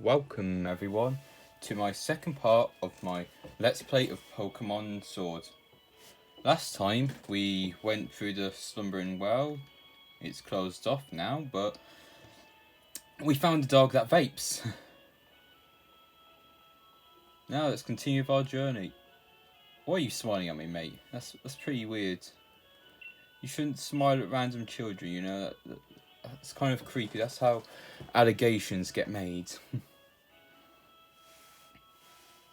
Welcome everyone to my second part of my Let's Play of Pokemon Sword. Last time we went through the Slumbering Well. It's closed off now, but we found a dog that vapes. Now let's continue with our journey. Why are you smiling at me, mate? That's pretty weird. You shouldn't smile at random children, you know. That's kind of creepy. That's how allegations get made.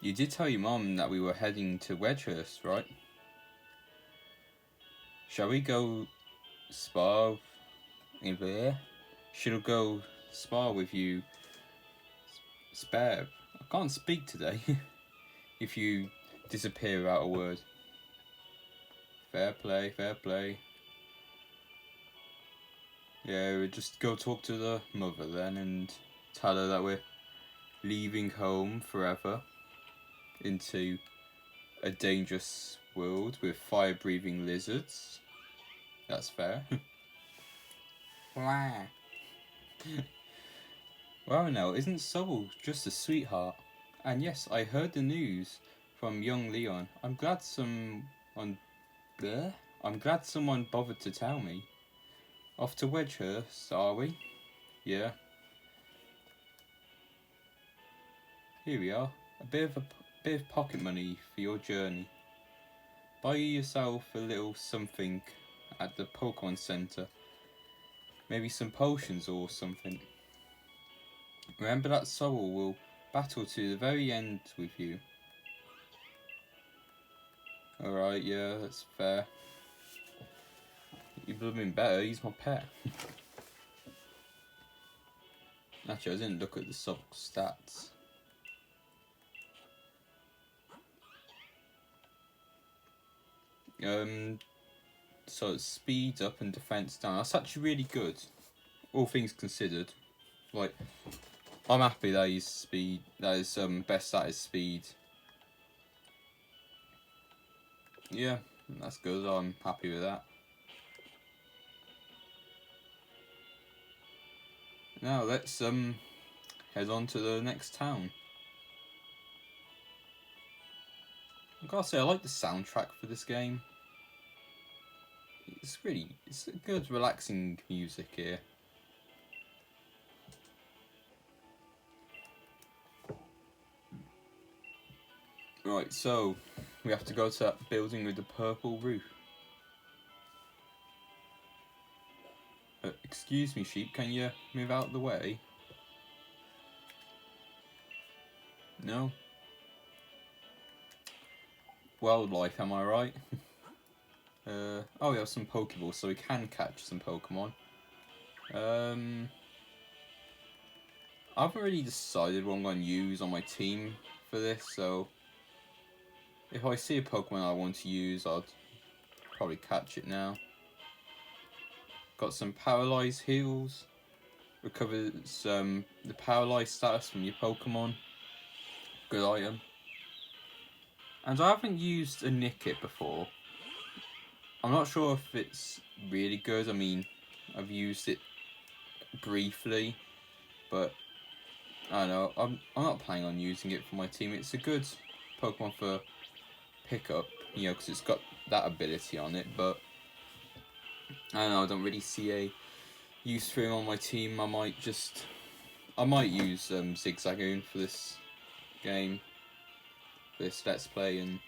You did tell your mom that we were heading to Wedgehurst, right? Shall we go spar in there? Should I go spar with you? Spare. I can't speak today. If you disappear without a word. Fair play, fair play. Yeah, we'll just go talk to the mother then and tell her that we're leaving home forever into a dangerous world with fire-breathing lizards. That's fair. Well, no, isn't Sobble just a sweetheart? And yes, I heard the news from young Leon. I'm glad someone bothered to tell me. Off to Wedgehurst, are we? Yeah. Here we are. A bit of pocket money for your journey. Buy yourself a little something at the Pokemon Center. Maybe some potions or something. Remember that Sobble will battle to the very end with you. Alright, yeah, that's fair. You're blooming better, he's my pet. Actually, I didn't look at the sub stats. So it's speed up and defense down. That's actually really good, all things considered. Like, I'm happy that his speed, that is best at his speed. Yeah, that's good. I'm happy with that. Now let's head on to the next town. I gotta say, I like the soundtrack for this game. It's a good, relaxing music here. Right, so we have to go to that building with the purple roof. Excuse me, sheep, can you move out of the way? No? Wildlife, am I right? Oh, we have some Pokeballs, so we can catch some Pokemon. I haven't really decided what I'm going to use on my team for this, so if I see a Pokemon I want to use, I'd probably catch it now. Got some Paralyzed heals. Recovers the Paralyzed status from your Pokemon. Good item. And I haven't used a Nickit before. I'm not sure if it's really good. I mean, I've used it briefly, but I don't know. I'm not planning on using it for my team. It's a good Pokemon for pickup, you know, because it's got that ability on it. But I don't know. I don't really see a use for him on my team. I might use Zigzagoon for this game, for this Let's Play, and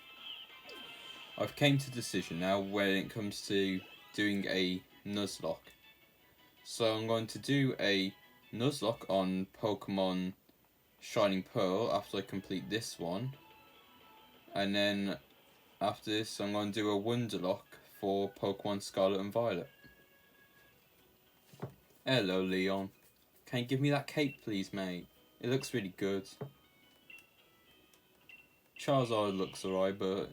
I've came to a decision now when it comes to doing a Nuzlocke. So I'm going to do a Nuzlocke on Pokemon Shining Pearl after I complete this one. And then after this I'm going to do a Wonderlock for Pokemon Scarlet and Violet. Hello Leon. Can you give me that cape please, mate? It looks really good. Charizard looks alright, but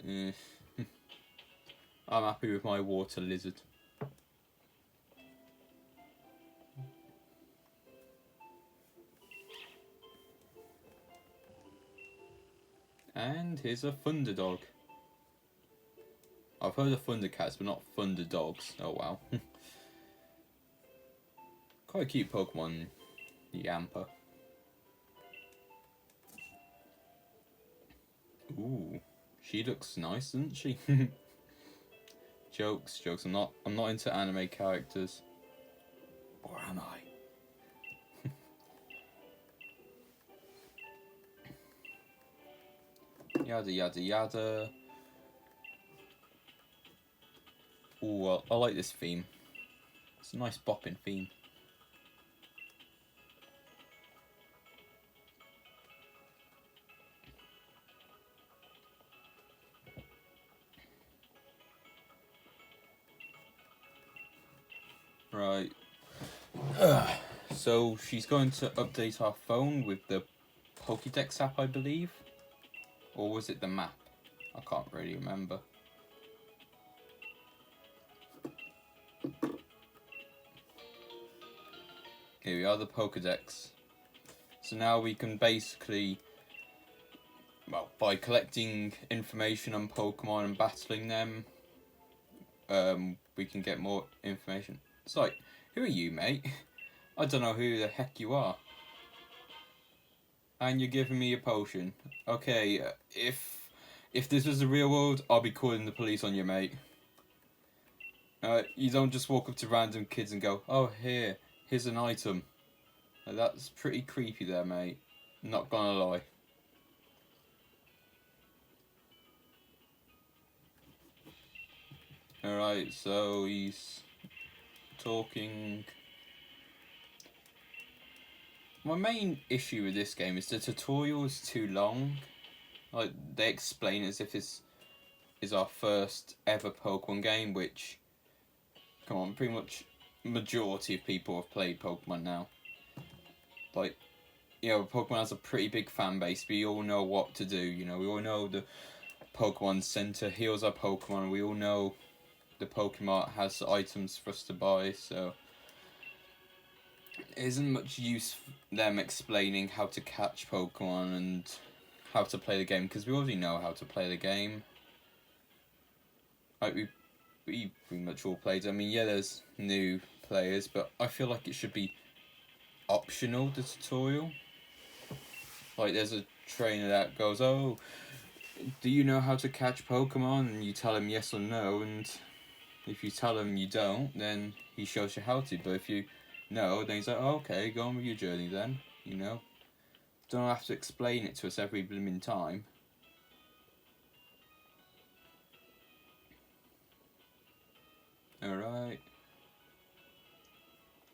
I'm happy with my water lizard. And here's a Thunder Dog. I've heard of Thundercats, but not Thunder Dogs. Oh wow. Quite a cute Pokemon, Yamper. Ooh, she looks nice, doesn't she? Jokes. I'm not into anime characters. Or am I? Yada yada yada. Ooh, well, I like this theme. It's a nice bopping theme. Right. So she's going to update our phone with the Pokédex app, I believe. Or was it the map? I can't really remember. Here we are, the Pokédex. So now we can basically, well, by collecting information on Pokemon and battling them, we can get more information. It's like, who are you, mate? I don't know who the heck you are. And you're giving me a potion. Okay, if this was the real world, I'll be calling the police on you, mate. You don't just walk up to random kids and go, oh, here's an item. That's pretty creepy there, mate. Not gonna lie. Alright, so he's talking. My main issue with this game is the tutorial is too long. Like, they explain it as if this is our first ever Pokemon game, which, come on, pretty much majority of people have played Pokemon now. Like, you know, Pokemon has a pretty big fan base. We all know what to do, you know. We all know the Pokemon Center heals our Pokemon. We all know the Pokemon has items for us to buy, so it isn't much use them explaining how to catch Pokemon and how to play the game, because we already know how to play the game. Like, we pretty much all played. I mean, yeah, there's new players, but I feel like it should be optional, the tutorial. Like, there's a trainer that goes, oh, do you know how to catch Pokemon? And you tell him yes or no, and if you tell him you don't, then he shows you how to. But if you know, then he's like, oh, okay, go on with your journey then, you know. Don't have to explain it to us every blooming time. Alright.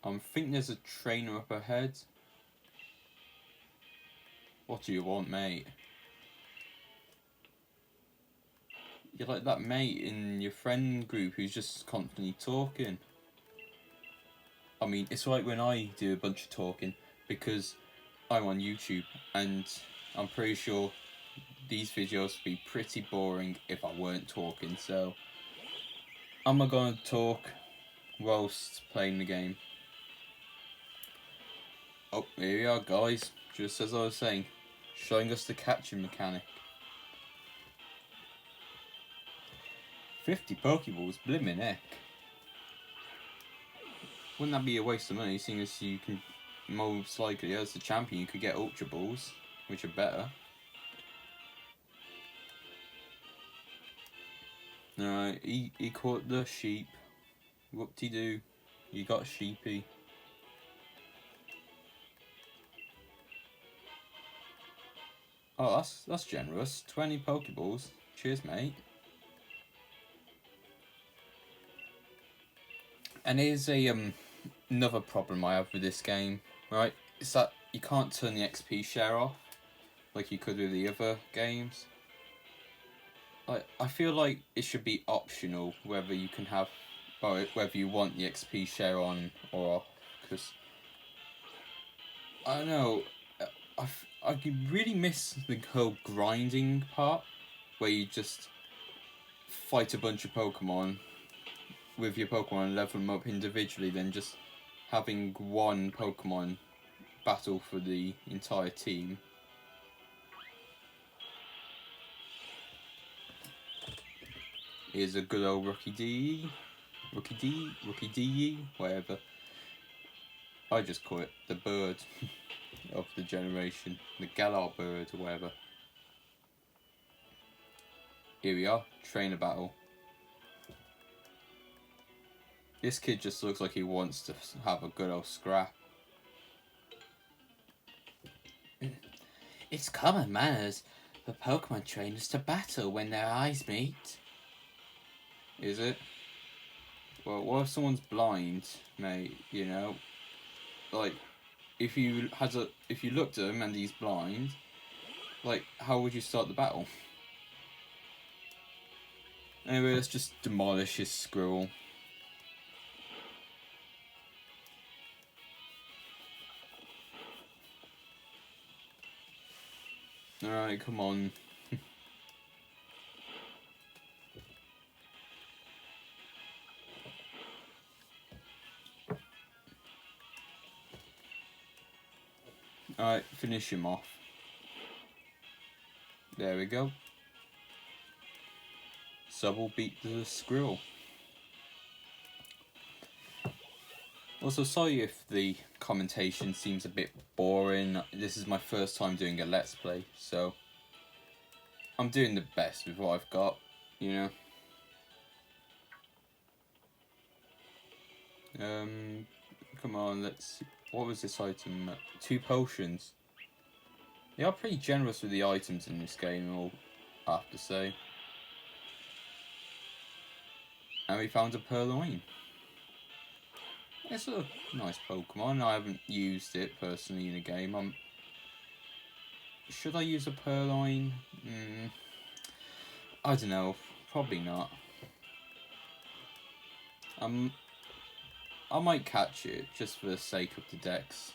I think there's a trainer up ahead. What do you want, mate? You're like that mate in your friend group who's just constantly talking. I mean, it's like when I do a bunch of talking, because I'm on YouTube, and I'm pretty sure these videos would be pretty boring if I weren't talking, so I'm not gonna talk whilst playing the game. Oh, here we are, guys. Just as I was saying, showing us the catching mechanic. 50 Pokeballs, blimmin' heck. Wouldn't that be a waste of money, seeing as you can, most likely, as the champion, you could get Ultra Balls, which are better. Alright, he caught the sheep. Whoop-de-doo. You got sheepy. Oh, that's generous. 20 Pokeballs. Cheers, mate. And here's another problem I have with this game, right? It's that you can't turn the XP share off like you could with the other games. Like, I feel like it should be optional whether you can have, or whether you want the XP share on or off, because I don't know, I really miss the whole grinding part where you just fight a bunch of Pokemon with your Pokemon and level them up individually, then just having one Pokemon battle for the entire team. Here's a good old Rookie D, whatever. I just call it the bird of the generation, the Galar bird or whatever. Here we are, trainer battle. This kid just looks like he wants to have a good old scrap. It's common manners for Pokemon trainers to battle when their eyes meet. Is it? Well, what if someone's blind, mate? You know, like if you looked at him and he's blind, like how would you start the battle? Anyway, let's just demolish his Squirrel. Alright, come on. Alright, finish him off. There we go. Subble beat the Squirrel. Also, sorry if the commentation seems a bit boring. This is my first time doing a Let's Play, so I'm doing the best with what I've got, you know. Come on, let's see. What was this item? 2 potions. They are pretty generous with the items in this game, I have to say. And we found a Purloin. It's a nice Pokemon. I haven't used it personally in a game. Should I use a Purloin? I don't know. Probably not. I might catch it just for the sake of the dex.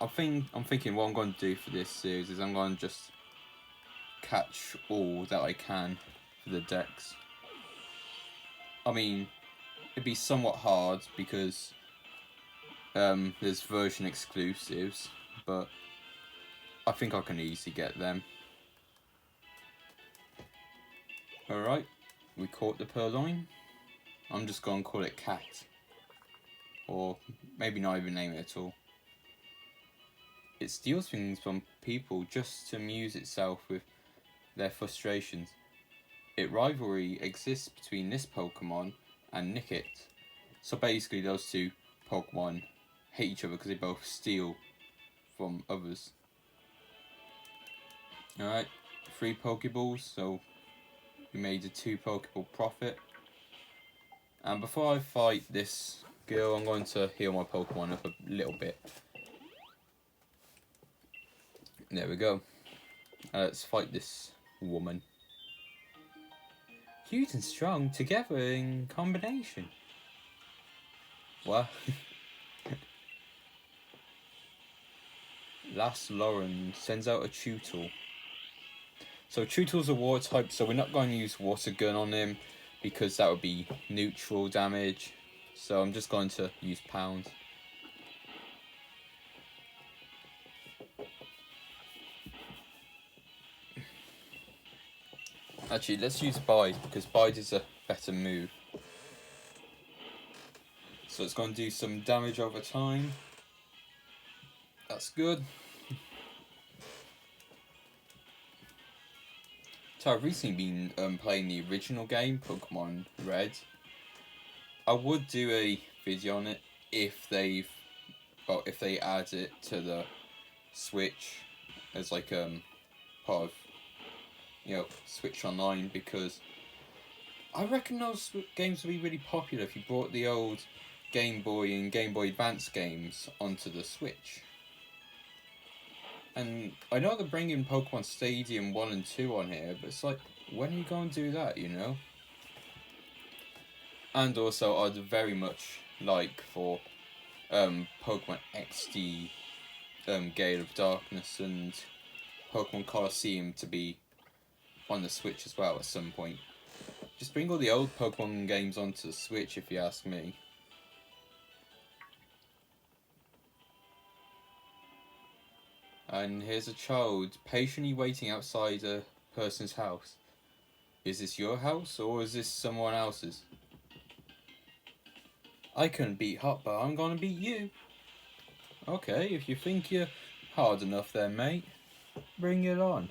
I'm thinking what I'm going to do for this series is I'm going to just catch all that I can for the dex. I mean, it'd be somewhat hard because there's version exclusives, but I think I can easily get them. Alright, we caught the Purloin. I'm just going to call it Cat. Or maybe not even name it at all. It steals things from people just to amuse itself with their frustrations. Rivalry exists between this Pokemon and Nickit. So basically those two Pokemon hate each other because they both steal from others. Alright, 3 Pokeballs, so we made a 2 Pokeball profit. And before I fight this girl, I'm going to heal my Pokemon up a little bit. There we go. Let's fight this woman. Cute and strong together in combination. What? Last Lauren sends out a Tutel. So Tutel's a water type, so we're not going to use Water Gun on him because that would be neutral damage. So I'm just going to use Pound. Actually, let's use Bide because Bide is a better move. So it's going to do some damage over time. That's good. So I've recently been playing the original game, Pokemon Red. I would do a video on it if they add it to the Switch as like part of, you know, Switch Online, because I reckon those games would be really popular if you brought the old Game Boy and Game Boy Advance games onto the Switch. And I know they're bringing Pokemon Stadium 1 and 2 on here, but it's like, when are you going to do that, you know? And also, I'd very much like for Pokemon XD, Gale of Darkness and Pokemon Colosseum to be on the Switch as well at some point. Just bring all the old Pokemon games onto the Switch, if you ask me. And here's a child patiently waiting outside a person's house. Is this your house or is this someone else's? I couldn't beat Hot, but I'm gonna beat you. Okay, if you think you're hard enough then, mate, bring it on.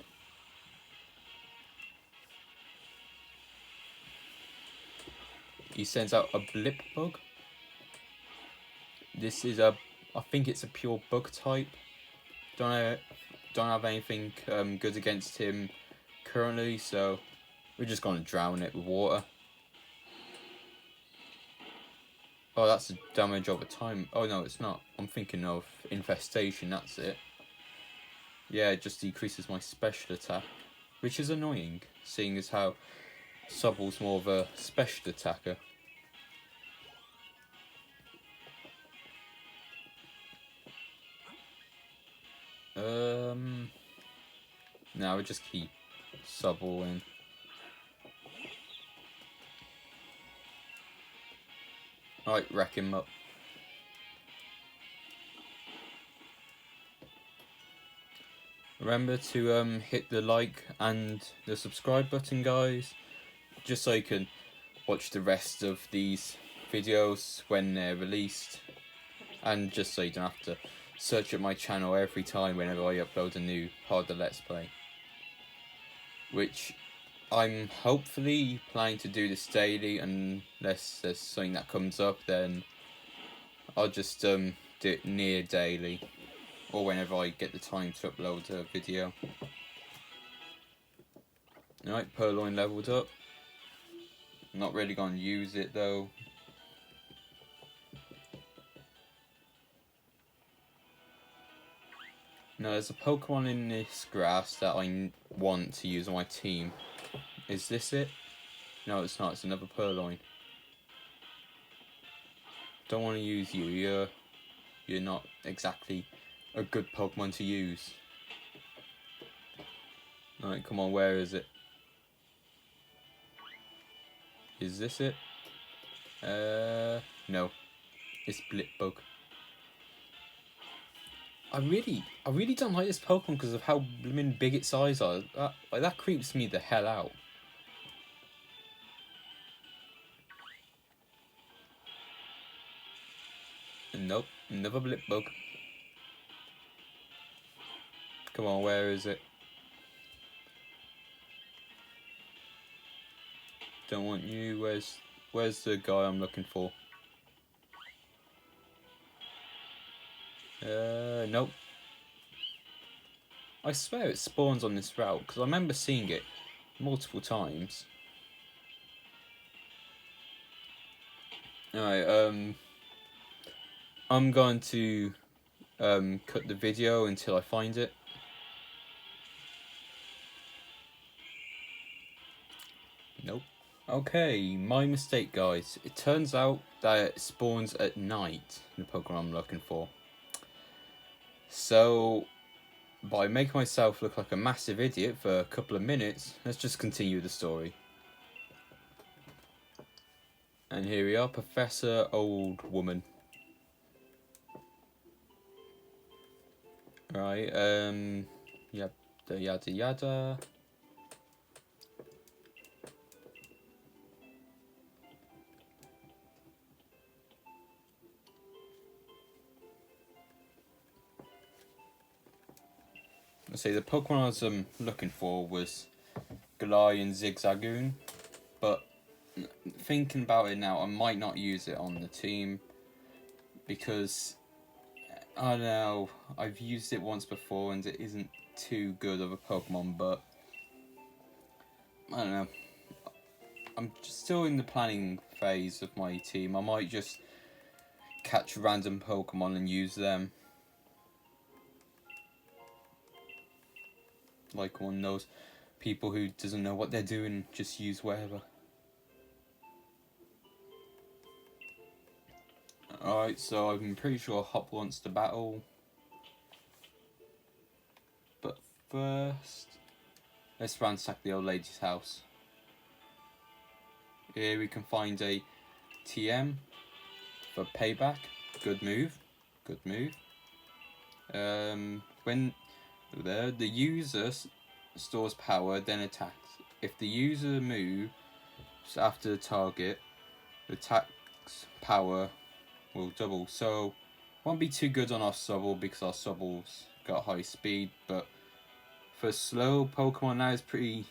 he sends out a blip bug. This is a, I think it's a pure bug type. Don't have anything good against him currently, so we're just gonna drown it with water. Oh, that's the damage over time. Oh no, it's not. I'm thinking of infestation. That's it. Yeah, it just decreases my special attack, which is annoying, seeing as how Sobble's more of a special attacker. Now we just keep Sobble in. Alright, rack him up. Remember to hit the like and the subscribe button, guys, just so you can watch the rest of these videos when they're released, and just so you don't have to search up my channel every time whenever I upload a new harder Let's Play. Which I'm hopefully planning to do this daily, unless there's something that comes up, then I'll just do it near daily, or whenever I get the time to upload a video. Alright, Purloin leveled up. Not really gonna use it though. No, there's a Pokemon in this grass that I want to use on my team. Is this it? No, it's not. It's another Purloin. Don't want to use you. You're not exactly a good Pokemon to use. Alright, come on. Where is it? Is this it? No. It's Blipbug. I really don't like this Pokemon because of how blooming big its eyes are. That creeps me the hell out. Nope, another Blipbug. Come on, where is it? Don't want you. Where's the guy I'm looking for? Nope. I swear it spawns on this route, because I remember seeing it multiple times. Alright, I'm going to cut the video until I find it. Nope. Okay, my mistake, guys. It turns out that it spawns at night, the Pokemon I'm looking for. So, by making myself look like a massive idiot for a couple of minutes, let's just continue the story. And here we are, Professor Old Woman. Right, yada yada. Let's see, the Pokemon I was looking for was Galarian Zigzagoon, but thinking about it now, I might not use it on the team because I don't know, I've used it once before and it isn't too good of a Pokemon, but I don't know. I'm still in the planning phase of my team. I might just catch random Pokemon and use them. Like one of those people who doesn't know what they're doing, just use whatever. Alright, so I'm pretty sure Hop wants to battle. But first, let's ransack the old lady's house. Here we can find a TM for payback. Good move. Good move. When the user stores power, then attacks. If the user moves after the target, the attack's power will double. So, won't be too good on our Sobble because our Sobble's got high speed, but for slow Pokemon now is pretty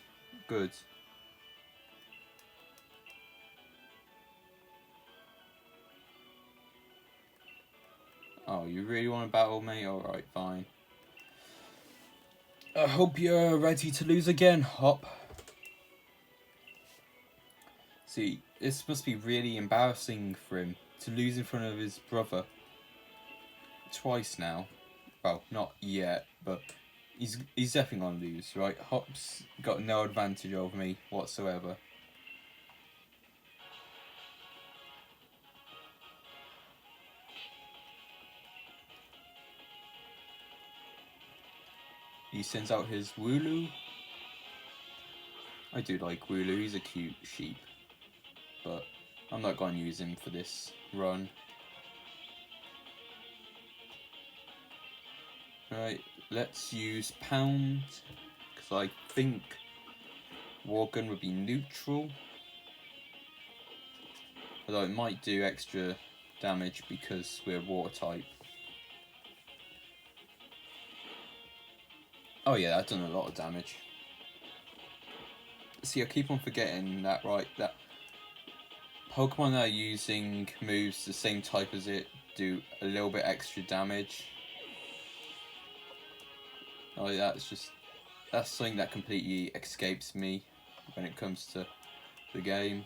good. Oh, you really want to battle me? Alright, fine. I hope you're ready to lose again, Hop. See, this must be really embarrassing for him to lose in front of his brother. Twice now. Well, not yet, but he's definitely going to lose, right? Hop's got no advantage over me whatsoever. He sends out his Wooloo. I do like Wooloo, he's a cute sheep. But I'm not going to use him for this run. Right, let's use Pound, because I think Wargun would be neutral. Although it might do extra damage because we're water type. Oh yeah, that's done a lot of damage. See, I keep on forgetting that, right, that Pokemon that are using moves the same type as it do a little bit extra damage. Oh, that's something that completely escapes me when it comes to the game.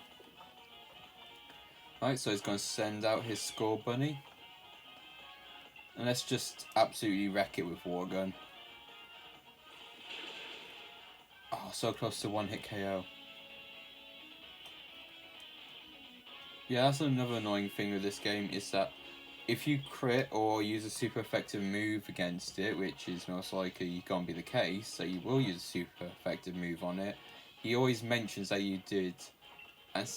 Right, so he's going to send out his Score Bunny. And let's just absolutely wreck it with Wargun. Oh, so close to one hit KO. Yeah, that's another annoying thing with this game, is that if you crit or use a super effective move against it, which is most likely going to be the case, so you will use a super effective move on it, he always mentions that you did. And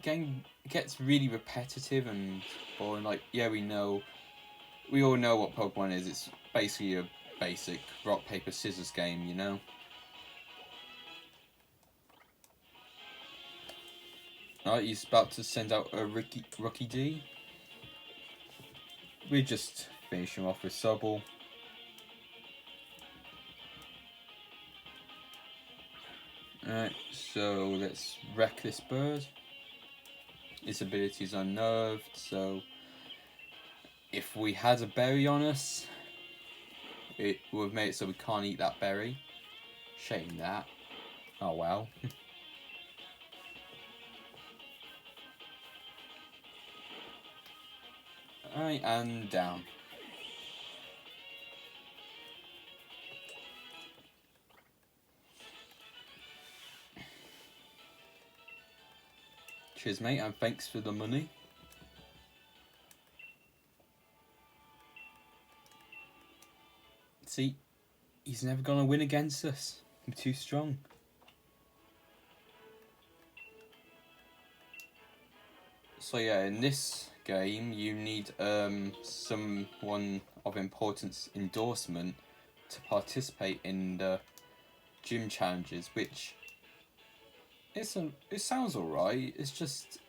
game gets really repetitive and boring. Like, yeah, we all know what Pokemon is. It's basically a basic rock, paper, scissors game, you know? Alright, he's about to send out a Rookie D. We just finish him off with Sobble. Alright, so let's wreck this bird. Its ability is unnerved, so if we had a berry on us, it would have made it so we can't eat that berry. Shame that. Oh well. Alright, and down. Cheers, mate, and thanks for the money. See, he's never gonna win against us. I'm too strong. So yeah, in this game, you need someone of importance endorsement to participate in the gym challenges, which it sounds alright. It's just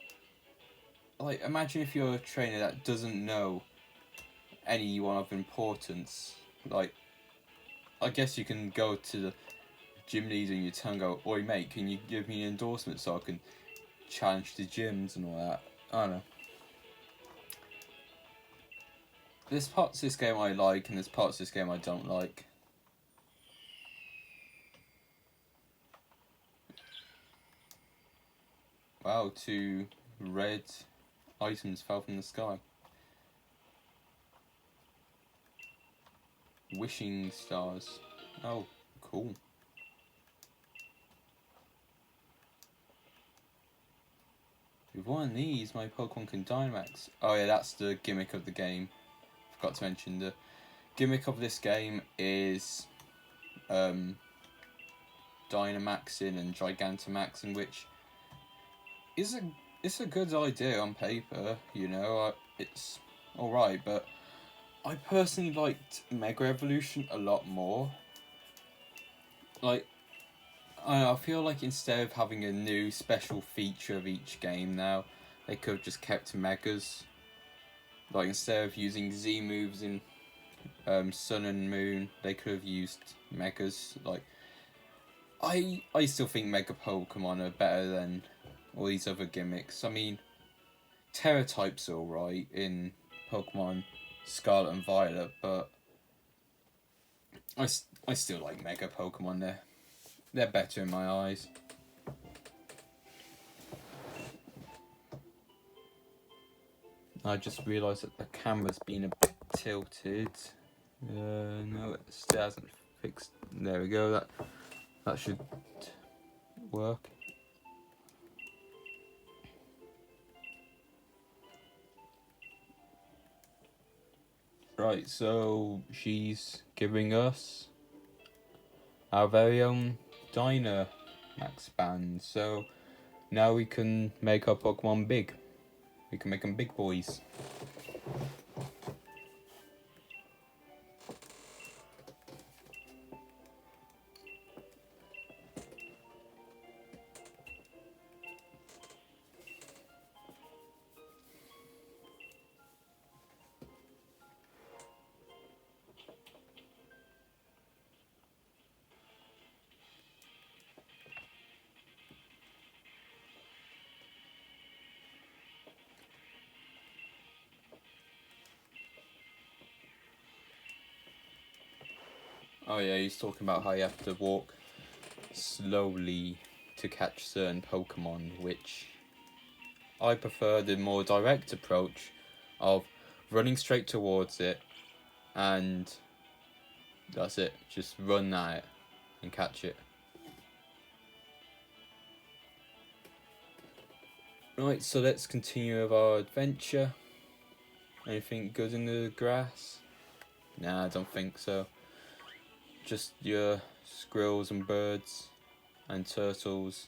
like, imagine if you're a trainer that doesn't know anyone of importance. Like, I guess you can go to the gym leader in your town and go, "Oi mate, can you give me an endorsement so I can challenge the gyms and all that?" I don't know. There's parts of this game I like, and there's parts of this game I don't like. Wow, 2 red items fell from the sky. Wishing stars. Oh, cool. With one of these, my Pokemon can Dynamax. Oh yeah, that's the gimmick of the game. Forgot to mention, the gimmick of this game is Dynamaxing and Gigantamaxing, which it's a good idea on paper, you know. It's alright, but I personally liked Mega Evolution a lot more. Like, I feel like instead of having a new special feature of each game now, they could have just kept Megas. Like, instead of using Z moves in Sun and Moon, they could have used Megas. Like, I still think Mega Pokemon are better than all these other gimmicks. I mean, Terra types are alright in Pokemon Scarlet and Violet, but I still like Mega Pokemon. They're better in my eyes. I just realised that the camera's been a bit tilted. No, it still hasn't fixed. There we go. That should work. Right, so she's giving us our very own Dynamax band. So now we can make our Pokemon big. We can make them big boys. Oh yeah, he's talking about how you have to walk slowly to catch certain Pokemon, which I prefer the more direct approach of running straight towards it, and that's it. Just run at it and catch it. Right, so let's continue with our adventure. Anything good in the grass? Nah, I don't think so. Just your squirrels and birds and turtles.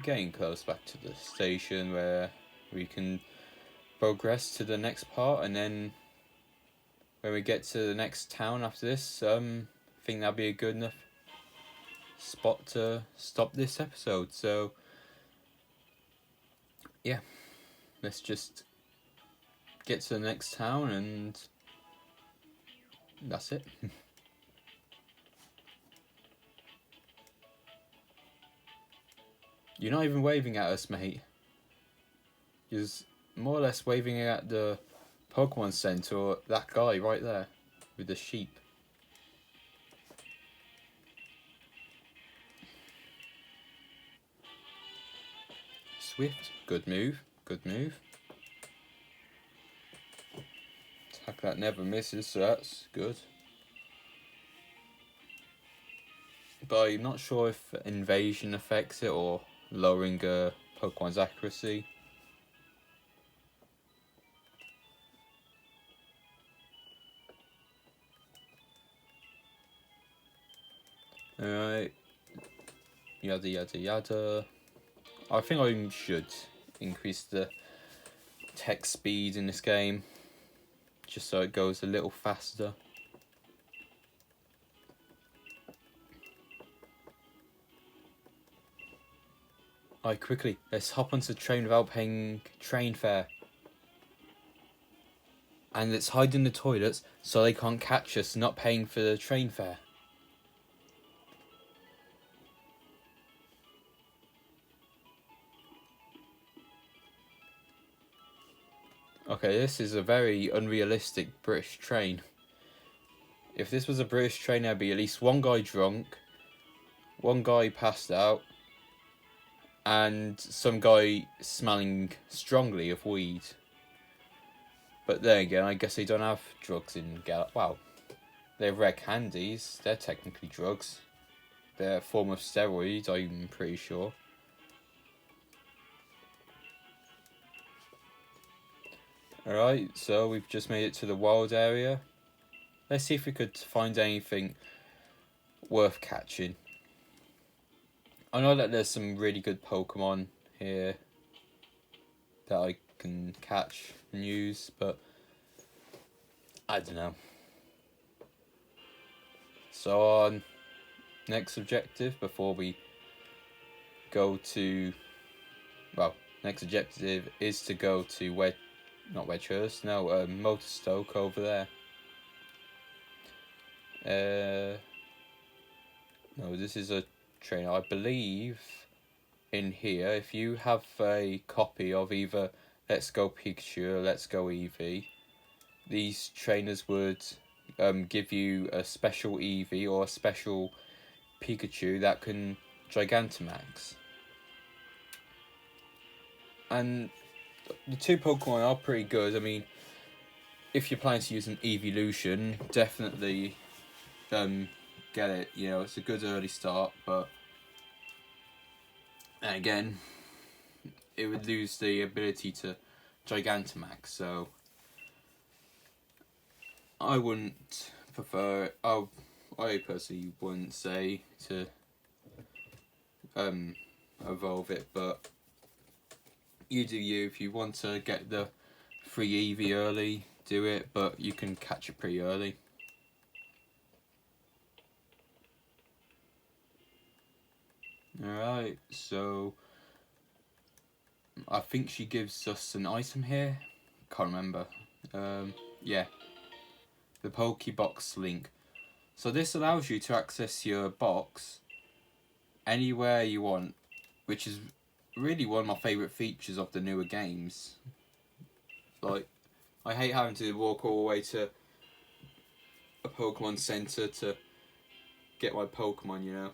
Getting close back to the station where we can progress to the next part, and then when we get to the next town after this, I think that'll be a good enough spot to stop this episode. So yeah, let's just get to the next town and that's it. You're not even waving at us, mate. You're more or less waving at the Pokemon Center, or that guy right there with the sheep. Swift, good move, good move. Attack that never misses, so that's good. But I'm not sure if invasion affects it or lowering Pokemon's accuracy. Alright. Yada yada yada. I think I should increase the text speed in this game, just so it goes a little faster. Alright, quickly, let's hop onto the train without paying train fare. And let's hide in the toilets so they can't catch us not paying for the train fare. Okay, this is a very unrealistic British train. If this was a British train, there'd be at least one guy drunk, one guy passed out, and some guy smelling strongly of weed. But then again, I guess they don't have drugs in Gallup. Wow. They have rare candies. They're technically drugs. They're a form of steroids, I'm pretty sure. Alright, so we've just made it to the wild area. Let's see if we could find anything worth catching. I know that there's some really good Pokemon here that I can catch and use, but I don't know. So our next objective before we go to, well, next objective is to go to Motorstoke over there. No, this is a trainer, I believe. in here, if you have a copy of either Let's Go Pikachu or Let's Go Eevee, these trainers would give you a special Eevee or a special Pikachu that can Gigantamax. And the two Pokemon are pretty good. I mean, if you're planning to use an evolution, definitely get it. You know, it's a good early start, but and again, it would lose the ability to Gigantamax, so I wouldn't prefer it. I personally wouldn't say to evolve it, but you do you. If you want to get the free Eevee early, do it, but you can catch it pretty early. Alright, so I think she gives us an item here. Can't remember. Yeah. The Pokebox link. So this allows you to access your box anywhere you want, which is really one of my favourite features of the newer games. Like, I hate having to walk all the way to a Pokemon Center to get my Pokemon, you know.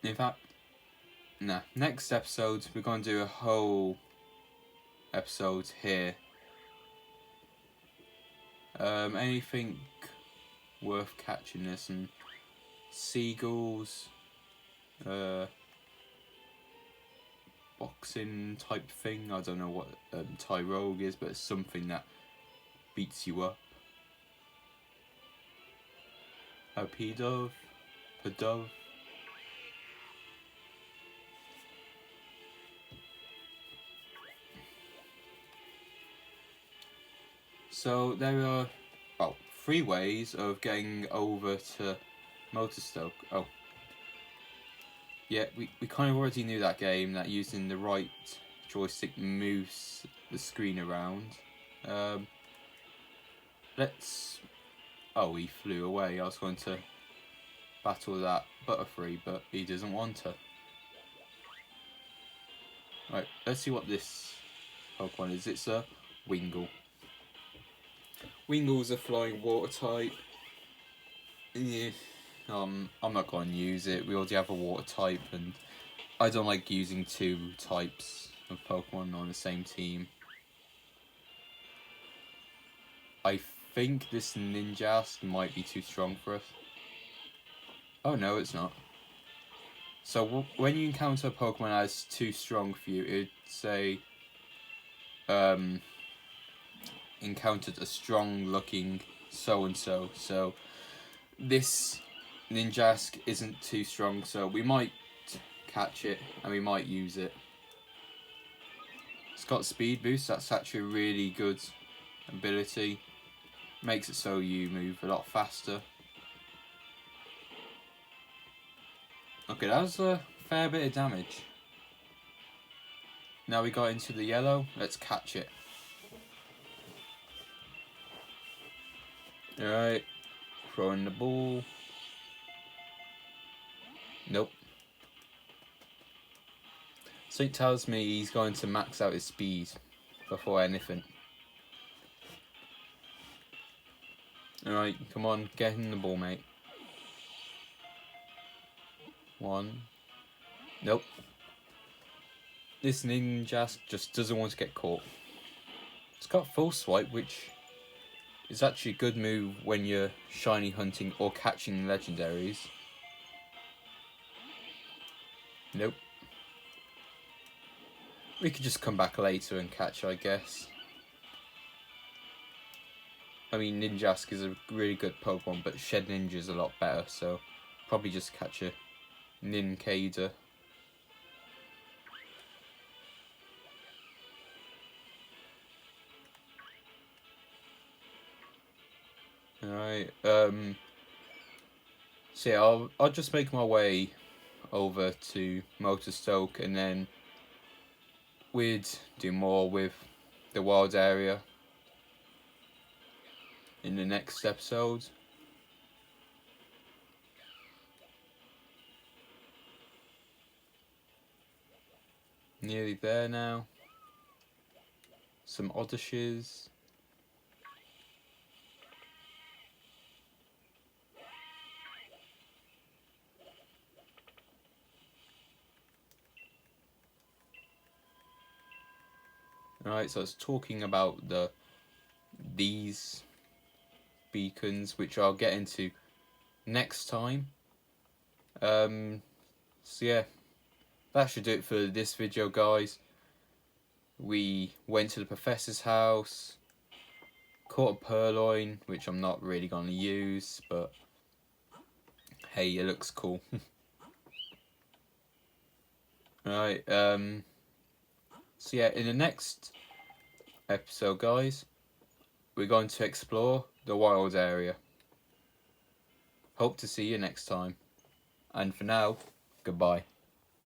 In fact, nah, next episode we're going to do a whole episode here. Anything worth catching this, and seagulls, boxing type thing. I don't know what Tyrogue is, but it's something that beats you up. A Pidove, Pidove. So there are, well, 3 ways of getting over to Motorstoke. Oh. Yeah, we kind of already knew that game, that using the right joystick moves the screen around. Let's... Oh, he flew away. I was going to battle that Butterfree, but he doesn't want to. Right, let's see what this Pokemon is. It's a Wingull. Wingulls are flying water type. Yeah, I'm not going to use it. We already have a water type, and I don't like using 2 types of Pokemon on the same team. I think this Ninjask might be too strong for us. Oh no, it's not. So when you encounter a Pokemon that's too strong for you, it'd say encountered a strong looking so-and-so. So this Ninjask isn't too strong, so we might catch it and we might use it. It's got speed boost. That's actually a really good ability. Makes it so you move a lot faster. Okay, that was a fair bit of damage. Now we got into the yellow. Let's catch it. Alright. Throwing the ball. Nope. So it tells me he's going to max out his speed before anything. Alright, come on, get in the ball, mate. 1. Nope. This Ninjask just doesn't want to get caught. It's got full swipe, which is actually a good move when you're shiny hunting or catching legendaries. Nope. We could just come back later and catch, I guess. I mean, Ninjask is a really good Pokemon, but Shed Ninja is a lot better, so probably just catch a Nincada. Alright, so yeah, I'll just make my way over to Motorstoke, and then we'd do more with the wild area in the next episode. nearly there now. Some Oddishes. Alright, so I was talking about these beacons, which I'll get into next time. So yeah, that should do it for this video, guys. We went to the professor's house, caught a purloin, which I'm not really going to use, but hey, it looks cool. Alright, so yeah, in the next episode, guys, we're going to explore the wild area. Hope to see you next time. And for now, goodbye.